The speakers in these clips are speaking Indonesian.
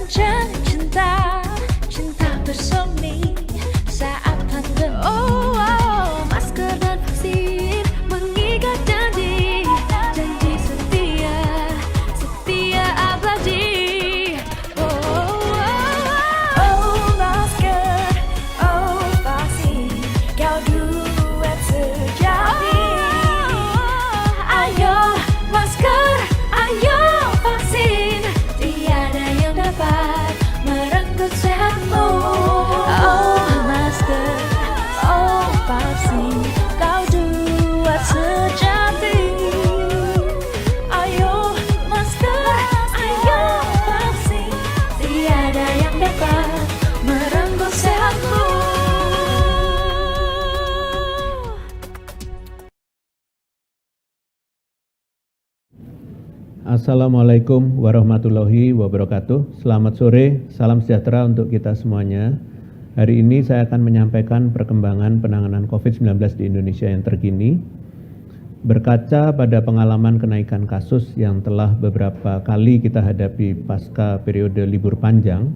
Jangan cinta, cinta bersemi saat pandemi. Oh, masker dan vaksin mengikat janji, janji setia, setia abadi. Masker, vaksin, kau duet sejati. Ayo masker, ayo vaksin, tiada yang dapat merenggut sehatmu. Masker, vaksin, kau duet sejati. Ayo masker, ayo vaksin, tiada yang dapat merenggut sehatmu. Assalamualaikum warahmatullahi wabarakatuh. Selamat sore, salam sejahtera untuk kita semuanya. Hari ini saya akan menyampaikan perkembangan penanganan COVID-19 di Indonesia yang terkini. Berkaca pada pengalaman kenaikan kasus yang telah beberapa kali kita hadapi pasca periode libur panjang,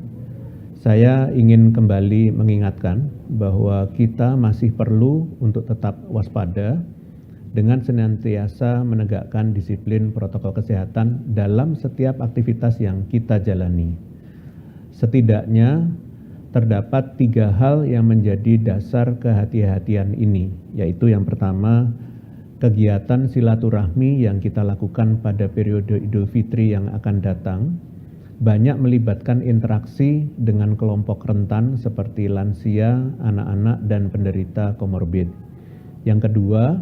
saya ingin kembali mengingatkan bahwa kita masih perlu untuk tetap waspada dengan senantiasa menegakkan disiplin protokol kesehatan dalam setiap aktivitas yang kita jalani. Setidaknya terdapat 3 hal yang menjadi dasar kehati-hatian ini, yaitu yang pertama, kegiatan silaturahmi yang kita lakukan pada periode Idul Fitri yang akan datang banyak melibatkan interaksi dengan kelompok rentan seperti lansia, anak-anak, dan penderita komorbid. Yang kedua,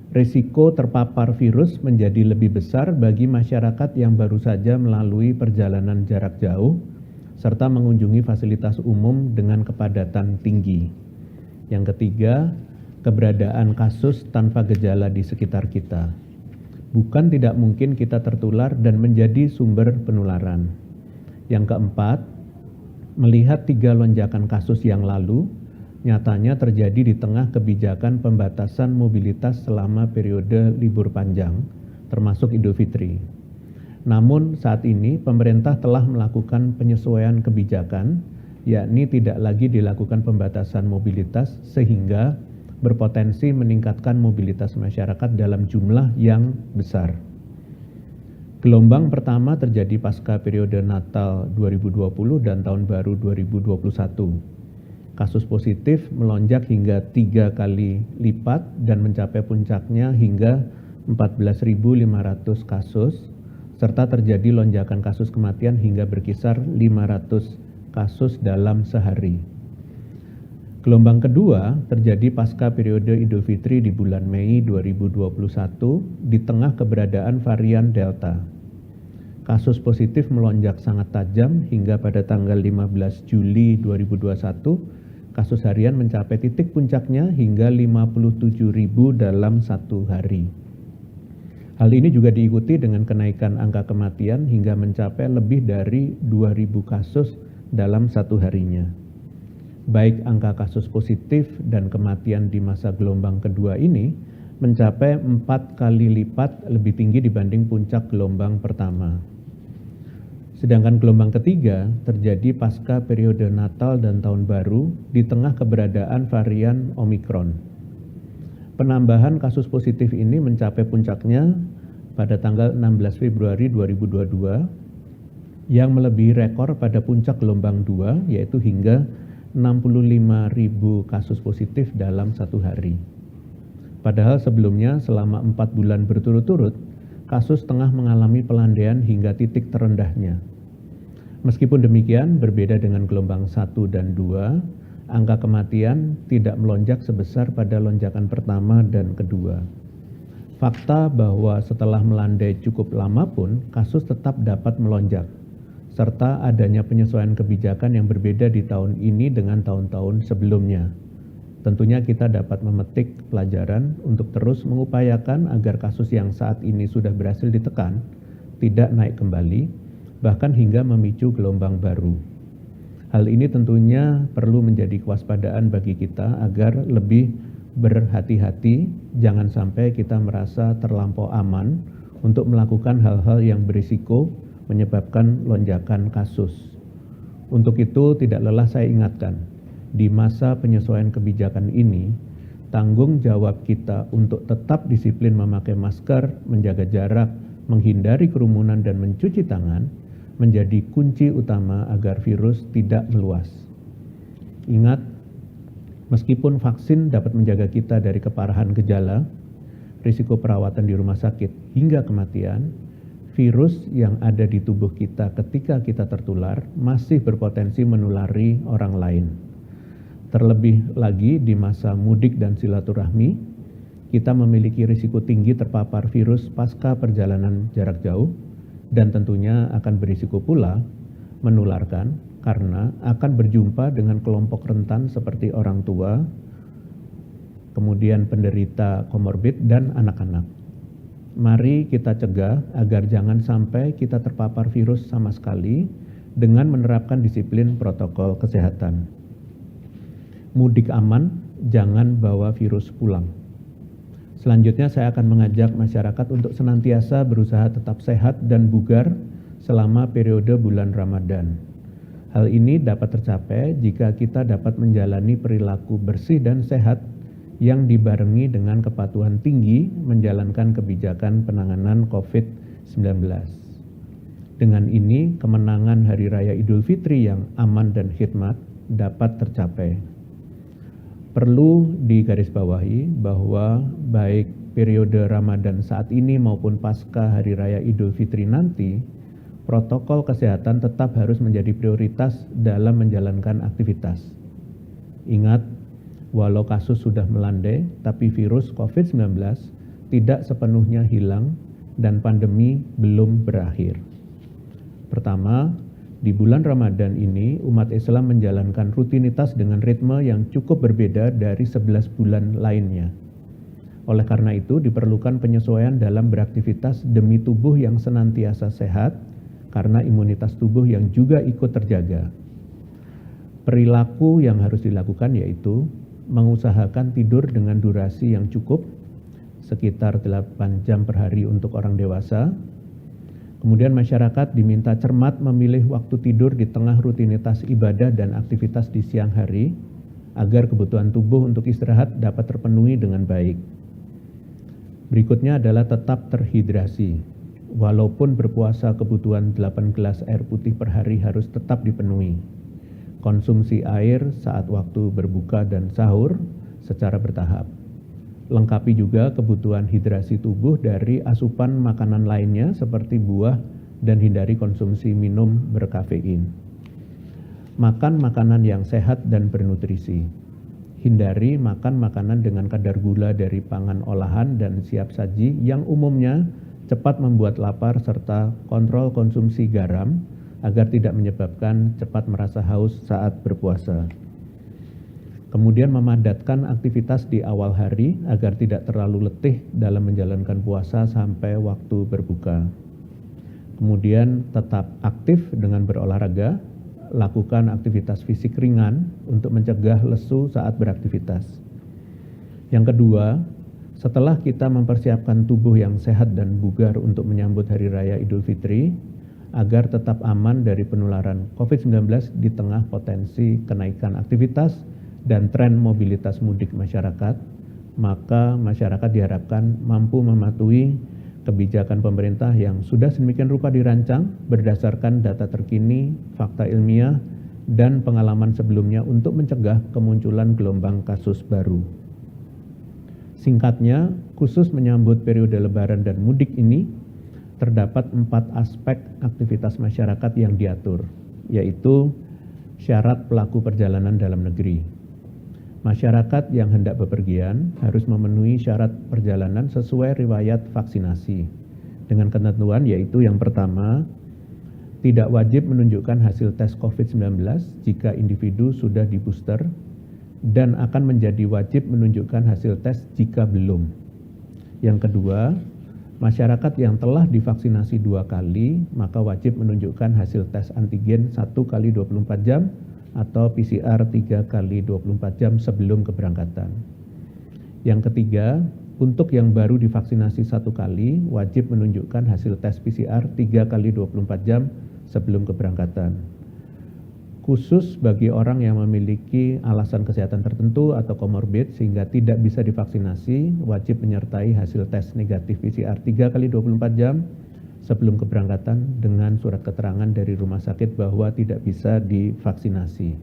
risiko terpapar virus menjadi lebih besar bagi masyarakat yang baru saja melalui perjalanan jarak jauh serta mengunjungi fasilitas umum dengan kepadatan tinggi. Yang ketiga, keberadaan kasus tanpa gejala di sekitar kita. Bukan tidak mungkin kita tertular dan menjadi sumber penularan. Yang keempat, melihat 3 lonjakan kasus yang lalu, nyatanya terjadi di tengah kebijakan pembatasan mobilitas selama periode libur panjang, termasuk Idul Fitri. Namun saat ini pemerintah telah melakukan penyesuaian kebijakan, yakni tidak lagi dilakukan pembatasan mobilitas sehingga berpotensi meningkatkan mobilitas masyarakat dalam jumlah yang besar. Gelombang pertama terjadi pasca periode Natal 2020 dan Tahun Baru 2021. Kasus positif melonjak hingga 3 kali lipat dan mencapai puncaknya hingga 14.500 kasus, serta terjadi lonjakan kasus kematian hingga berkisar 500 kasus dalam sehari. Gelombang kedua terjadi pasca periode Idul Fitri di bulan Mei 2021 di tengah keberadaan varian Delta. Kasus positif melonjak sangat tajam hingga pada tanggal 15 Juli 2021, kasus harian mencapai titik puncaknya hingga 57.000 dalam 1 hari. Hal ini juga diikuti dengan kenaikan angka kematian hingga mencapai lebih dari 2.000 kasus dalam 1 harinya. Baik angka kasus positif dan kematian di masa gelombang kedua ini mencapai 4 kali lipat lebih tinggi dibanding puncak gelombang pertama. Sedangkan gelombang ketiga terjadi pasca periode Natal dan Tahun Baru di tengah keberadaan varian Omikron. Penambahan kasus positif ini mencapai puncaknya pada tanggal 16 Februari 2022 yang melebihi rekor pada puncak gelombang 2, yaitu hingga 65.000 kasus positif dalam 1 hari. Padahal sebelumnya selama 4 bulan berturut-turut, kasus tengah mengalami pelandaian hingga titik terendahnya. Meskipun demikian, berbeda dengan gelombang 1 dan 2, angka kematian tidak melonjak sebesar pada lonjakan pertama dan kedua. Fakta bahwa setelah melandai cukup lama pun, kasus tetap dapat melonjak, serta adanya penyesuaian kebijakan yang berbeda di tahun ini dengan tahun-tahun sebelumnya. Tentunya kita dapat memetik pelajaran untuk terus mengupayakan agar kasus yang saat ini sudah berhasil ditekan tidak naik kembali, bahkan hingga memicu gelombang baru. Hal ini tentunya perlu menjadi kewaspadaan bagi kita agar lebih berhati-hati, jangan sampai kita merasa terlampau aman untuk melakukan hal-hal yang berisiko menyebabkan lonjakan kasus. Untuk itu, tidak lelah saya ingatkan, di masa penyesuaian kebijakan ini, tanggung jawab kita untuk tetap disiplin memakai masker, menjaga jarak, menghindari kerumunan, dan mencuci tangan menjadi kunci utama agar virus tidak meluas. Ingat, meskipun vaksin dapat menjaga kita dari keparahan gejala, risiko perawatan di rumah sakit, hingga kematian, virus yang ada di tubuh kita ketika kita tertular masih berpotensi menulari orang lain. Terlebih lagi di masa mudik dan silaturahmi, kita memiliki risiko tinggi terpapar virus pasca perjalanan jarak jauh dan tentunya akan berisiko pula menularkan karena akan berjumpa dengan kelompok rentan seperti orang tua, kemudian penderita komorbid, dan anak-anak. Mari kita cegah agar jangan sampai kita terpapar virus sama sekali dengan menerapkan disiplin protokol kesehatan. Mudik aman, jangan bawa virus pulang. Selanjutnya saya akan mengajak masyarakat untuk senantiasa berusaha tetap sehat dan bugar selama periode bulan Ramadan. Hal ini dapat tercapai jika kita dapat menjalani perilaku bersih dan sehat yang dibarengi dengan kepatuhan tinggi menjalankan kebijakan penanganan COVID-19. Dengan ini, kemenangan Hari Raya Idul Fitri yang aman dan khidmat dapat tercapai. Perlu digarisbawahi bahwa baik periode Ramadan saat ini maupun pasca Hari Raya Idul Fitri nanti, protokol kesehatan tetap harus menjadi prioritas dalam menjalankan aktivitas. Ingat, walau kasus sudah melandai, tapi virus COVID-19 tidak sepenuhnya hilang dan pandemi belum berakhir. Pertama, di bulan Ramadan ini umat Islam menjalankan rutinitas dengan ritme yang cukup berbeda dari 11 bulan lainnya. Oleh karena itu diperlukan penyesuaian dalam beraktivitas demi tubuh yang senantiasa sehat karena imunitas tubuh yang juga ikut terjaga. Perilaku yang harus dilakukan yaitu mengusahakan tidur dengan durasi yang cukup, sekitar 8 jam per hari untuk orang dewasa. Kemudian masyarakat diminta cermat memilih waktu tidur di tengah rutinitas ibadah dan aktivitas di siang hari, agar kebutuhan tubuh untuk istirahat dapat terpenuhi dengan baik. Berikutnya adalah tetap terhidrasi. Walaupun berpuasa, kebutuhan 8 gelas air putih per hari harus tetap dipenuhi. Konsumsi air saat waktu berbuka dan sahur secara bertahap. Lengkapi juga kebutuhan hidrasi tubuh dari asupan makanan lainnya seperti buah dan hindari konsumsi minum berkafein. Makan makanan yang sehat dan bernutrisi. Hindari makan makanan dengan kadar gula dari pangan olahan dan siap saji yang umumnya cepat membuat lapar serta kontrol konsumsi garam agar tidak menyebabkan cepat merasa haus saat berpuasa. Kemudian memadatkan aktivitas di awal hari agar tidak terlalu letih dalam menjalankan puasa sampai waktu berbuka. Kemudian tetap aktif dengan berolahraga, lakukan aktivitas fisik ringan untuk mencegah lesu saat beraktivitas. Yang kedua, setelah kita mempersiapkan tubuh yang sehat dan bugar untuk menyambut Hari Raya Idul Fitri, agar tetap aman dari penularan COVID-19 di tengah potensi kenaikan aktivitas dan tren mobilitas mudik masyarakat, maka masyarakat diharapkan mampu mematuhi kebijakan pemerintah yang sudah sedemikian rupa dirancang berdasarkan data terkini, fakta ilmiah, dan pengalaman sebelumnya untuk mencegah kemunculan gelombang kasus baru. Singkatnya, khusus menyambut periode Lebaran dan mudik ini, terdapat 4 aspek aktivitas masyarakat yang diatur, yaitu syarat pelaku perjalanan dalam negeri. Masyarakat yang hendak bepergian harus memenuhi syarat perjalanan sesuai riwayat vaksinasi. Dengan ketentuan yaitu yang pertama, tidak wajib menunjukkan hasil tes COVID-19 jika individu sudah di-booster dan akan menjadi wajib menunjukkan hasil tes jika belum. Yang kedua, masyarakat yang telah divaksinasi 2 kali, maka wajib menunjukkan hasil tes antigen 1 kali 24 jam atau PCR 3 kali 24 jam sebelum keberangkatan. Yang ketiga, untuk yang baru divaksinasi 1 kali, wajib menunjukkan hasil tes PCR 3 kali 24 jam sebelum keberangkatan. khusus bagi orang yang memiliki alasan kesehatan tertentu atau komorbid sehingga tidak bisa divaksinasi, wajib menyertai hasil tes negatif PCR 3 kali 24 jam sebelum keberangkatan dengan surat keterangan dari rumah sakit bahwa tidak bisa divaksinasi.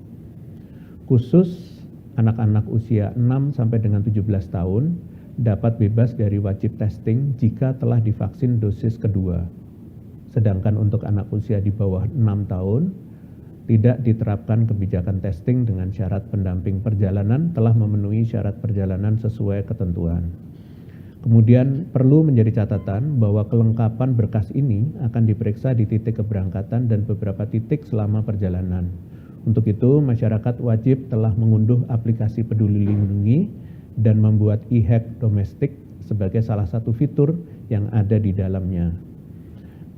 Khusus anak-anak usia 6 sampai dengan 17 tahun dapat bebas dari wajib testing jika telah divaksin dosis kedua. Sedangkan untuk anak usia di bawah 6 tahun tidak diterapkan kebijakan testing dengan syarat pendamping perjalanan telah memenuhi syarat perjalanan sesuai ketentuan. Kemudian perlu menjadi catatan bahwa kelengkapan berkas ini akan diperiksa di titik keberangkatan dan beberapa titik selama perjalanan. Untuk itu, masyarakat wajib telah mengunduh aplikasi Peduli Lindungi dan membuat e-hack domestik sebagai salah satu fitur yang ada di dalamnya.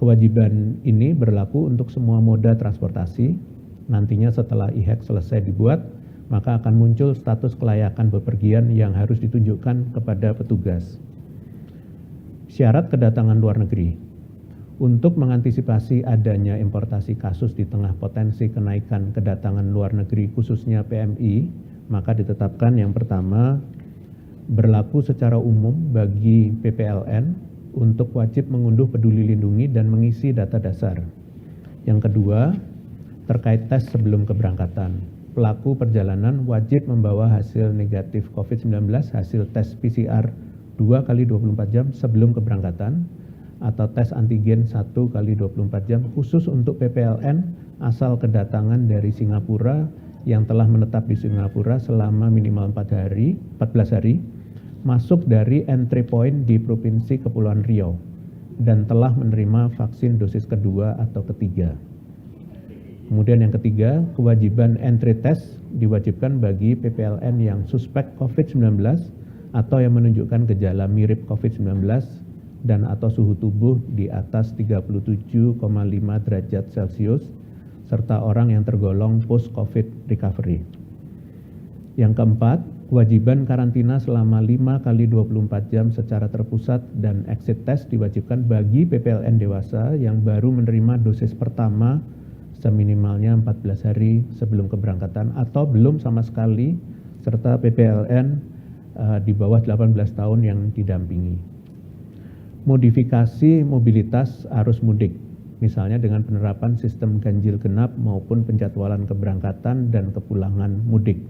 Kewajiban ini berlaku untuk semua moda transportasi. Nantinya setelah e-hack selesai dibuat, maka akan muncul status kelayakan bepergian yang harus ditunjukkan kepada petugas. Syarat kedatangan luar negeri. Untuk mengantisipasi adanya importasi kasus di tengah potensi kenaikan kedatangan luar negeri khususnya PMI, maka ditetapkan yang pertama, berlaku secara umum bagi PPLN untuk wajib mengunduh Peduli Lindungi dan mengisi data dasar. Yang kedua, terkait tes sebelum keberangkatan. Pelaku perjalanan wajib membawa hasil negatif COVID-19 hasil tes PCR 2 kali 24 jam sebelum keberangkatan atau tes antigen 1 kali 24 jam khusus untuk PPLN asal kedatangan dari Singapura yang telah menetap di Singapura selama minimal 14 hari, masuk dari entry point di Provinsi Kepulauan Riau dan telah menerima vaksin dosis kedua atau ketiga. Kemudian yang ketiga, kewajiban entry test diwajibkan bagi PPLN yang suspek COVID-19 atau yang menunjukkan gejala mirip COVID-19 dan atau suhu tubuh di atas 37,5 derajat Celcius serta orang yang tergolong post-COVID recovery. Yang keempat, kewajiban karantina selama 5 kali 24 jam secara terpusat dan exit test diwajibkan bagi PPLN dewasa yang baru menerima dosis pertama seminimalnya 14 hari sebelum keberangkatan atau belum sama sekali serta PPLN di bawah 18 tahun yang didampingi. Modifikasi mobilitas arus mudik, misalnya dengan penerapan sistem ganjil genap maupun penjadwalan keberangkatan dan kepulangan mudik.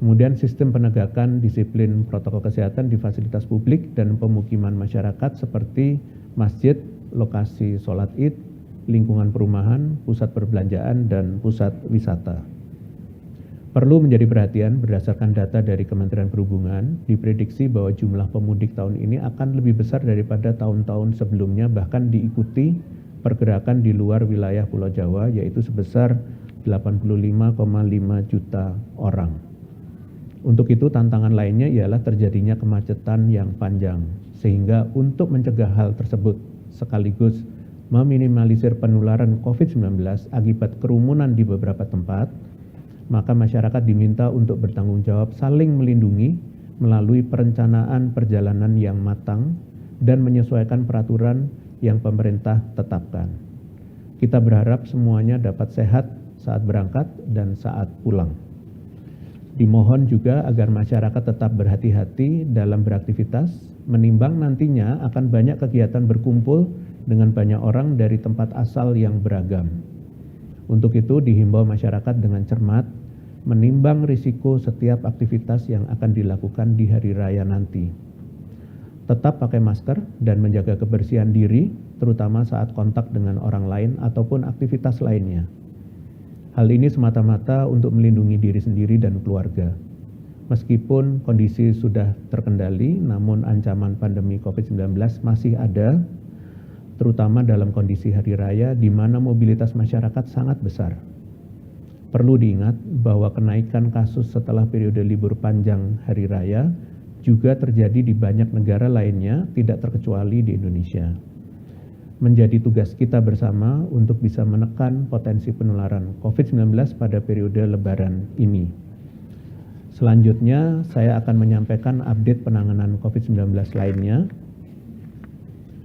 Kemudian sistem penegakan disiplin protokol kesehatan di fasilitas publik dan pemukiman masyarakat seperti masjid, lokasi sholat id, lingkungan perumahan, pusat perbelanjaan, dan pusat wisata. Perlu menjadi perhatian berdasarkan data dari Kementerian Perhubungan, diprediksi bahwa jumlah pemudik tahun ini akan lebih besar daripada tahun-tahun sebelumnya, bahkan diikuti pergerakan di luar wilayah Pulau Jawa, yaitu sebesar 85,5 juta orang. Untuk itu tantangan lainnya ialah terjadinya kemacetan yang panjang, sehingga untuk mencegah hal tersebut sekaligus meminimalisir penularan COVID-19 akibat kerumunan di beberapa tempat, maka masyarakat diminta untuk bertanggung jawab saling melindungi melalui perencanaan perjalanan yang matang dan menyesuaikan peraturan yang pemerintah tetapkan. Kita berharap semuanya dapat sehat saat berangkat dan saat pulang. Dimohon juga agar masyarakat tetap berhati-hati dalam beraktivitas, menimbang nantinya akan banyak kegiatan berkumpul dengan banyak orang dari tempat asal yang beragam. Untuk itu dihimbau masyarakat dengan cermat menimbang risiko setiap aktivitas yang akan dilakukan di hari raya nanti. Tetap pakai masker dan menjaga kebersihan diri, terutama saat kontak dengan orang lain ataupun aktivitas lainnya. Hal ini semata-mata untuk melindungi diri sendiri dan keluarga. Meskipun kondisi sudah terkendali, namun ancaman pandemi COVID-19 masih ada, terutama dalam kondisi hari raya di mana mobilitas masyarakat sangat besar. Perlu diingat bahwa kenaikan kasus setelah periode libur panjang hari raya juga terjadi di banyak negara lainnya, tidak terkecuali di Indonesia. Menjadi tugas kita bersama untuk bisa menekan potensi penularan COVID-19 pada periode Lebaran ini. Selanjutnya, saya akan menyampaikan update penanganan COVID-19 lainnya.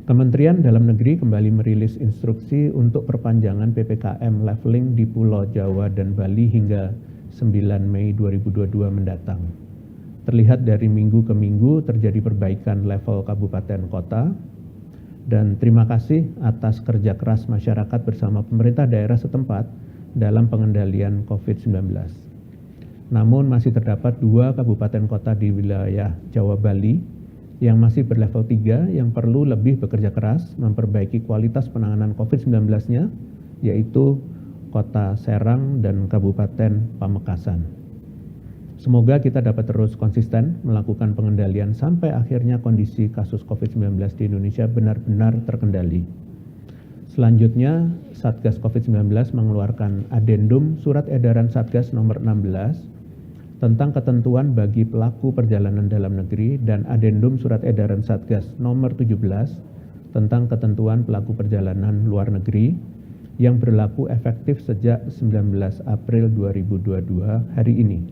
Kementerian Dalam Negeri kembali merilis instruksi untuk perpanjangan PPKM leveling di Pulau Jawa dan Bali hingga 9 Mei 2022 mendatang. Terlihat dari minggu ke minggu terjadi perbaikan level kabupaten kota, dan terima kasih atas kerja keras masyarakat bersama pemerintah daerah setempat dalam pengendalian COVID-19. Namun masih terdapat 2 kabupaten kota di wilayah Jawa Bali yang masih berlevel 3 yang perlu lebih bekerja keras memperbaiki kualitas penanganan COVID-19-nya, yaitu Kota Serang dan Kabupaten Pamekasan. Semoga kita dapat terus konsisten melakukan pengendalian sampai akhirnya kondisi kasus COVID-19 di Indonesia benar-benar terkendali. Selanjutnya, Satgas COVID-19 mengeluarkan adendum Surat Edaran Satgas nomor 16 tentang ketentuan bagi pelaku perjalanan dalam negeri dan adendum Surat Edaran Satgas nomor 17 tentang ketentuan pelaku perjalanan luar negeri yang berlaku efektif sejak 19 April 2022 hari ini.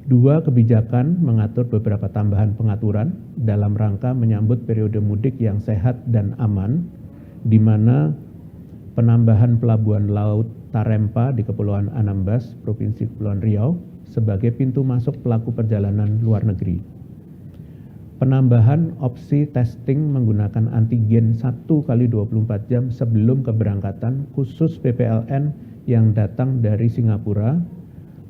2 kebijakan mengatur beberapa tambahan pengaturan dalam rangka menyambut periode mudik yang sehat dan aman, di mana penambahan pelabuhan laut Tarempa di Kepulauan Anambas, Provinsi Kepulauan Riau, sebagai pintu masuk pelaku perjalanan luar negeri. Penambahan opsi testing menggunakan antigen 1 kali 24 jam sebelum keberangkatan khusus PPLN yang datang dari Singapura,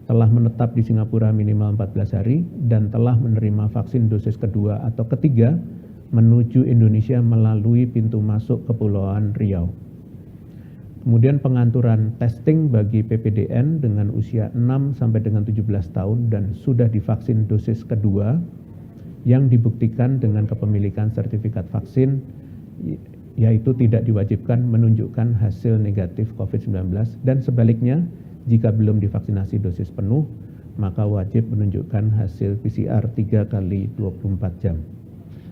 telah menetap di Singapura minimal 14 hari, dan telah menerima vaksin dosis kedua atau ketiga menuju Indonesia melalui pintu masuk Kepulauan Riau. Kemudian pengaturan testing bagi PPDN dengan usia 6 sampai dengan 17 tahun dan sudah divaksin dosis kedua yang dibuktikan dengan kepemilikan sertifikat vaksin, yaitu tidak diwajibkan menunjukkan hasil negatif COVID-19, dan sebaliknya jika belum divaksinasi dosis penuh maka wajib menunjukkan hasil PCR 3 kali 24 jam.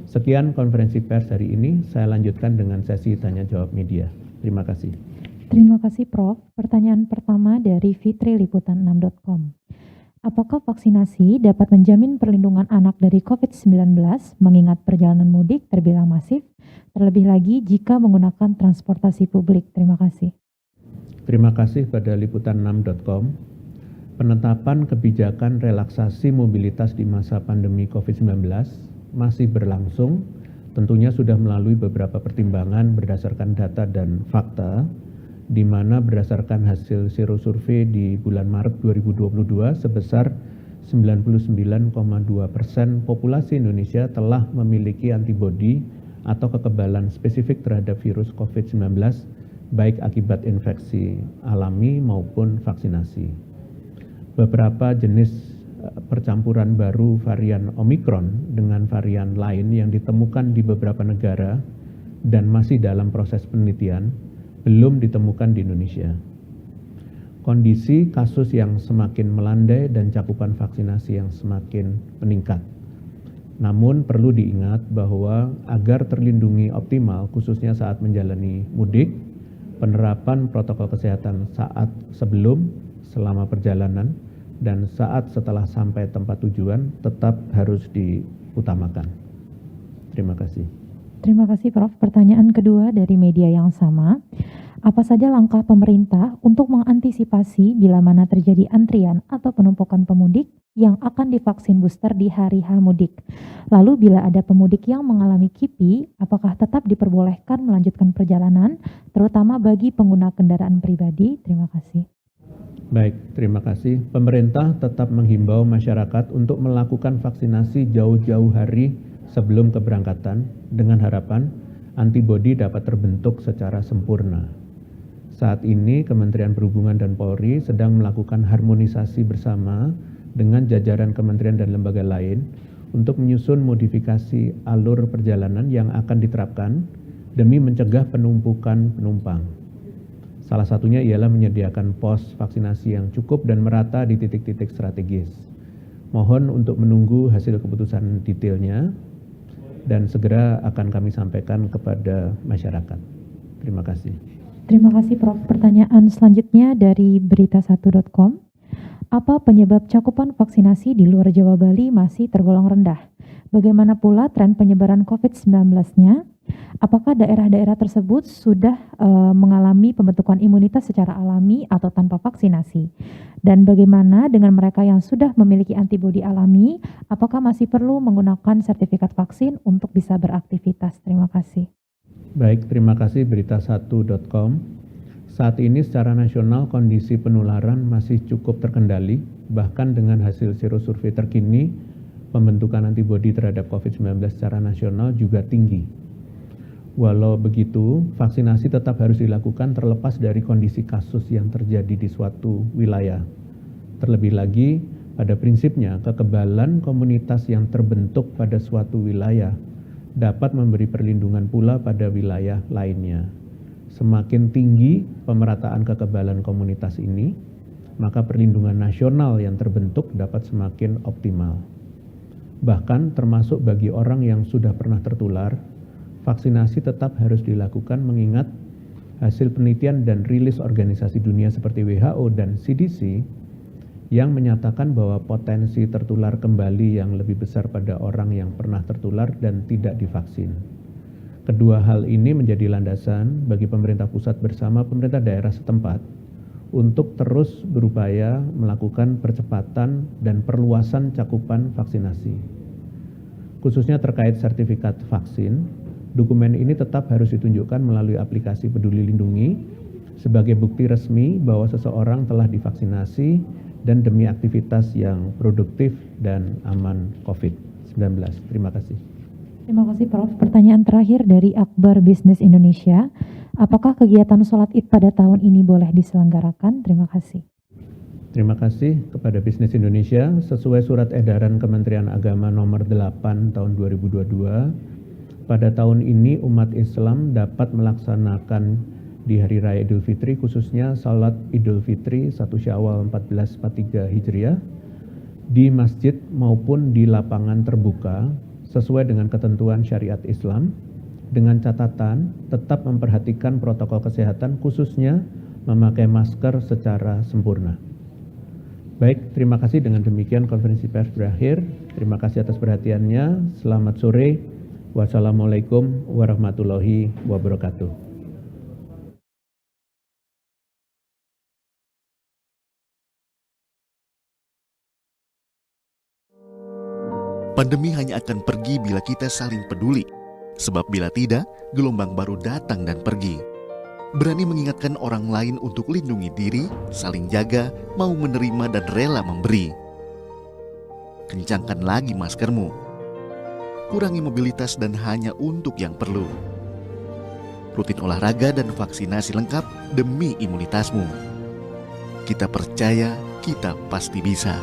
Sekian konferensi pers hari ini, saya lanjutkan dengan sesi tanya jawab media. Terima kasih. Terima kasih Prof. Pertanyaan pertama dari fitriliputan6.com. Apakah vaksinasi dapat menjamin perlindungan anak dari COVID-19 mengingat perjalanan mudik terbilang masif, terlebih lagi jika menggunakan transportasi publik? Terima kasih. Terima kasih pada liputan6.com. Penetapan kebijakan relaksasi mobilitas di masa pandemi COVID-19 masih berlangsung, tentunya sudah melalui beberapa pertimbangan berdasarkan data dan fakta, di mana berdasarkan hasil serosurvei di bulan Maret 2022 sebesar 99,2% populasi Indonesia telah memiliki antibodi atau kekebalan spesifik terhadap virus COVID-19, baik akibat infeksi alami maupun vaksinasi. Beberapa jenis percampuran baru varian Omicron dengan varian lain yang ditemukan di beberapa negara dan masih dalam proses penelitian belum ditemukan di Indonesia. Kondisi kasus yang semakin melandai dan cakupan vaksinasi yang semakin meningkat. Namun perlu diingat bahwa agar terlindungi optimal khususnya saat menjalani mudik, penerapan protokol kesehatan saat sebelum, selama perjalanan, dan saat setelah sampai tempat tujuan tetap harus diutamakan. Terima kasih. Terima kasih Prof. Pertanyaan kedua dari media yang sama. Apa saja langkah pemerintah untuk mengantisipasi bila mana terjadi antrian atau penumpukan pemudik yang akan divaksin booster di hari H mudik? Lalu bila ada pemudik yang mengalami KIPI, apakah tetap diperbolehkan melanjutkan perjalanan, terutama bagi pengguna kendaraan pribadi? Terima kasih. Baik, terima kasih. Pemerintah tetap menghimbau masyarakat untuk melakukan vaksinasi jauh-jauh hari sebelum keberangkatan dengan harapan antibodi dapat terbentuk secara sempurna. Saat ini Kementerian Perhubungan dan Polri sedang melakukan harmonisasi bersama dengan jajaran kementerian dan lembaga lain untuk menyusun modifikasi alur perjalanan yang akan diterapkan demi mencegah penumpukan penumpang. Salah satunya ialah menyediakan pos vaksinasi yang cukup dan merata di titik-titik strategis. Mohon untuk menunggu hasil keputusan detailnya dan segera akan kami sampaikan kepada masyarakat. Terima kasih. Terima kasih Prof. Pertanyaan selanjutnya dari berita1.com. Apa penyebab cakupan vaksinasi di luar Jawa Bali masih tergolong rendah? Bagaimana pula tren penyebaran COVID-19-nya? Apakah daerah-daerah tersebut sudah mengalami pembentukan imunitas secara alami atau tanpa vaksinasi? Dan bagaimana dengan mereka yang sudah memiliki antibodi alami? Apakah masih perlu menggunakan sertifikat vaksin untuk bisa beraktivitas? Terima kasih. Baik, terima kasih berita1.com. Saat ini secara nasional kondisi penularan masih cukup terkendali, bahkan dengan hasil serosurvei terkini, pembentukan antibodi terhadap COVID-19 secara nasional juga tinggi. Walau begitu, vaksinasi tetap harus dilakukan terlepas dari kondisi kasus yang terjadi di suatu wilayah. Terlebih lagi, pada prinsipnya kekebalan komunitas yang terbentuk pada suatu wilayah dapat memberi perlindungan pula pada wilayah lainnya. Semakin tinggi pemerataan kekebalan komunitas ini, maka perlindungan nasional yang terbentuk dapat semakin optimal. Bahkan termasuk bagi orang yang sudah pernah tertular, vaksinasi tetap harus dilakukan mengingat hasil penelitian dan rilis organisasi dunia seperti WHO dan CDC yang menyatakan bahwa potensi tertular kembali yang lebih besar pada orang yang pernah tertular dan tidak divaksin. Kedua hal ini menjadi landasan bagi pemerintah pusat bersama pemerintah daerah setempat untuk terus berupaya melakukan percepatan dan perluasan cakupan vaksinasi. Khususnya terkait sertifikat vaksin, dokumen ini tetap harus ditunjukkan melalui aplikasi Peduli Lindungi sebagai bukti resmi bahwa seseorang telah divaksinasi dan demi aktivitas yang produktif dan aman COVID-19. Terima kasih. Terima kasih Prof. Pertanyaan terakhir dari Akbar Bisnis Indonesia. Apakah kegiatan sholat Id pada tahun ini boleh diselenggarakan? Terima kasih. Terima kasih kepada Bisnis Indonesia. Sesuai surat edaran Kementerian Agama nomor 8 tahun 2022, pada tahun ini umat Islam dapat melaksanakan di Hari Raya Idul Fitri, khususnya salat Idul Fitri 1 Syawal 1443 Hijriah, di masjid maupun di lapangan terbuka sesuai dengan ketentuan syariat Islam, dengan catatan tetap memperhatikan protokol kesehatan, khususnya memakai masker secara sempurna. Baik, terima kasih. Dengan demikian konferensi pers berakhir. Terima kasih atas perhatiannya. Selamat sore. Wassalamualaikum warahmatullahi wabarakatuh. Pandemi hanya akan pergi bila kita saling peduli. Sebab bila tidak, gelombang baru datang dan pergi. Berani mengingatkan orang lain untuk lindungi diri, saling jaga, mau menerima dan rela memberi. Kencangkan lagi maskermu. Kurangi mobilitas dan hanya untuk yang perlu. Rutin olahraga dan vaksinasi lengkap demi imunitasmu. Kita percaya, kita pasti bisa.